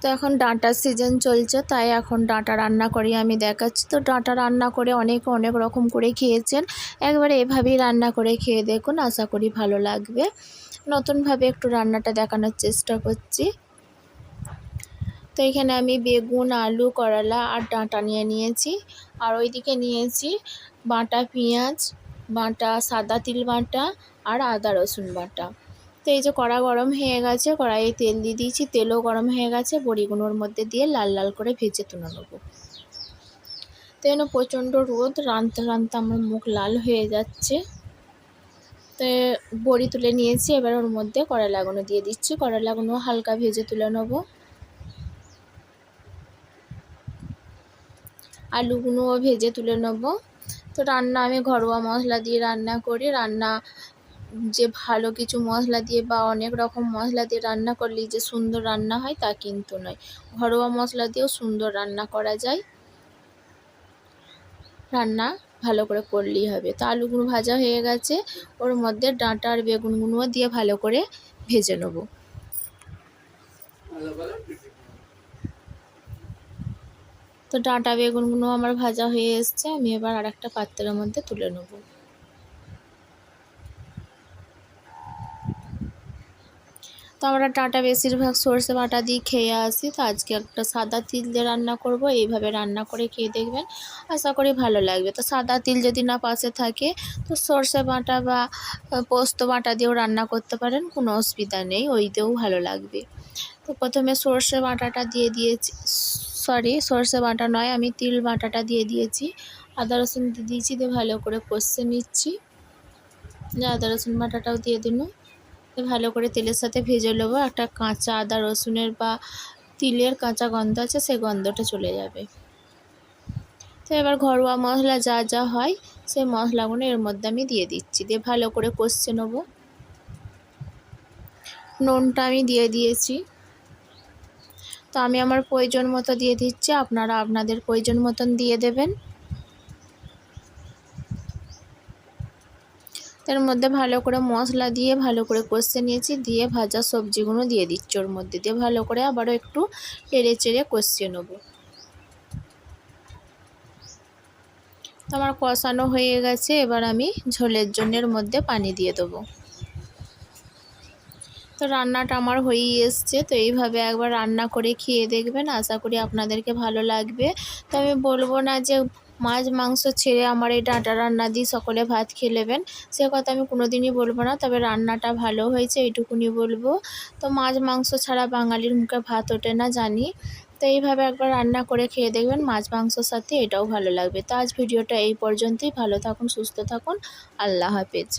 তো এখন ডাঁটার সিজন চলছে, তাই এখন ডাঁটা রান্না করি আমি দেখাচ্ছি। তো ডাঁটা রান্না করে অনেকে অনেক রকম করে খেয়েছেন, একবারে এভাবেই রান্না করে খেয়ে দেখুন, আশা করি ভালো লাগবে। নতুনভাবে একটু রান্নাটা দেখানোর চেষ্টা করছি। তো এখানে আমি বেগুন, আলু, করলা আর ডাঁটা নিয়ে নিয়েছি, আর ওইদিকে নিয়েছি বাটা পেঁয়াজ বাটা, সাদা তিল বাটা আর আদা রসুন বাটা। তো এই যে কড়া গরম হয়ে গেছে, কড়াইয়ে তেল দিয়ে দিয়েছি, তেলও গরম হয়ে গেছে, বড়িগুলোর মধ্যে দিয়ে লাল লাল করে ভেজে তুলে নেবো। তো এখানে প্রচণ্ড রোদ, রানতে রানতে আমার মুখ লাল হয়ে যাচ্ছে। তো বড়ি তুলে নিয়েছি, এবার ওর মধ্যে করলাগুলো দিয়ে দিচ্ছি, করলাগুলো হালকা ভেজে তুলে নেবো। আলুগুলোও ভেজে তুলে নেব। তো রান্না আমি ঘরোয়া মশলা দিয়ে রান্না করি, রান্না যে ভালো কিছু মশলা দিয়ে বা অনেক রকম মশলা দিয়ে রান্না করলেই যে সুন্দর রান্না হয় তা কিন্তু নয়, ঘরোয়া মশলা দিয়েও সুন্দর রান্না করা যায়, রান্না ভালো করে করলেই হবে। তো আলুগুলো ভাজা হয়ে গেছে, ওর মধ্যে ডাঁটা আর বেগুনগুলোও দিয়ে ভালো করে ভেজে নেব। তো ডাঁটা বেগুনগুলো আমার ভাজা হয়ে এসছে, আমি এবার আর একটা পাত্রের মধ্যে তুলে নেব। তো আমরা ডাঁটা বেশিরভাগ সরষে বাটা দিয়ে খেয়ে আসি, তো আজকে একটা সাদা তিল দিয়ে রান্না করব, এইভাবে রান্না করে খেয়ে দেখবেন, আশা করি ভালো লাগবে। তো সাদা তিল যদি না পাশে থাকে তো সরষে বাটা বা পোস্ত বাটা দিয়েও রান্না করতে পারেন, কোনো অসুবিধা নেই, ওইতেও ভালো লাগবে। তো প্রথমে সরষে বাটাটা দিয়ে দিয়েছি, সরষে বাটা নয়, আমি তিল বাটাটা দিয়ে দিয়েছি, আদা রসুন দিয়ে দিয়েছি, দিয়ে ভালো করে কষে নিচ্ছি। আদা রসুন বাটাটাও দিয়ে দিন, ভালো করে তেলের সাথে ভেজে নেবো। একটা কাঁচা আদা রসুনের বা তিলের কাঁচা গন্ধ আছে, সেই গন্ধটা চলে যাবে। তো এবার ঘরোয়া মশলা যা যা হয় সেই মশলাগুলো এর মধ্যে আমি দিয়ে দিচ্ছি, দিয়ে ভালো করে কষে নেবো। নুনটা আমি দিয়ে দিয়েছি, তো আমি আমার প্রয়োজন মতো দিয়ে দিচ্ছি, আপনারা আপনাদের প্রয়োজন মতন দিয়ে দেবেন। তার মধ্যে ভালো করে মশলা দিয়ে ভালো করে কষে নিয়েছি, দিয়ে ভাজা সবজিগুলো দিয়ে দিচ্ছি ওর মধ্যে, দিয়ে ভালো করে আবারও একটু নেড়ে চেড়ে কষিয়ে নেব। আমার কষানো হয়ে গেছে, এবার আমি ঝোলের জন্য এর মধ্যে পানি দিয়ে দেবো। তো রান্নাটা আমার হয়েই এসছে, তো এইভাবে একবার রান্না করে খেয়ে দেখবেন, আশা করি আপনাদেরকে ভালো লাগবে। তো আমি বলবো না যে মাছ মাংস ছেড়ে আমার এই ডাঁটা রান্না দিয়ে সকলে ভাত খেয়ে নেবেন, সে কথা আমি কোনো দিনই বলবো না, তবে রান্নাটা ভালো হয়েছে এইটুকুনি বলবো। তো মাছ মাংস ছাড়া বাঙালির মুখে ভাত ওঠে না জানি, তো এইভাবে একবার রান্না করে খেয়ে দেখবেন, মাছ মাংসর সাথে এটাও ভালো লাগবে। তো আজ ভিডিওটা এই পর্যন্তই, ভালো থাকুন, সুস্থ থাকুন, আল্লাহ হাফেজ।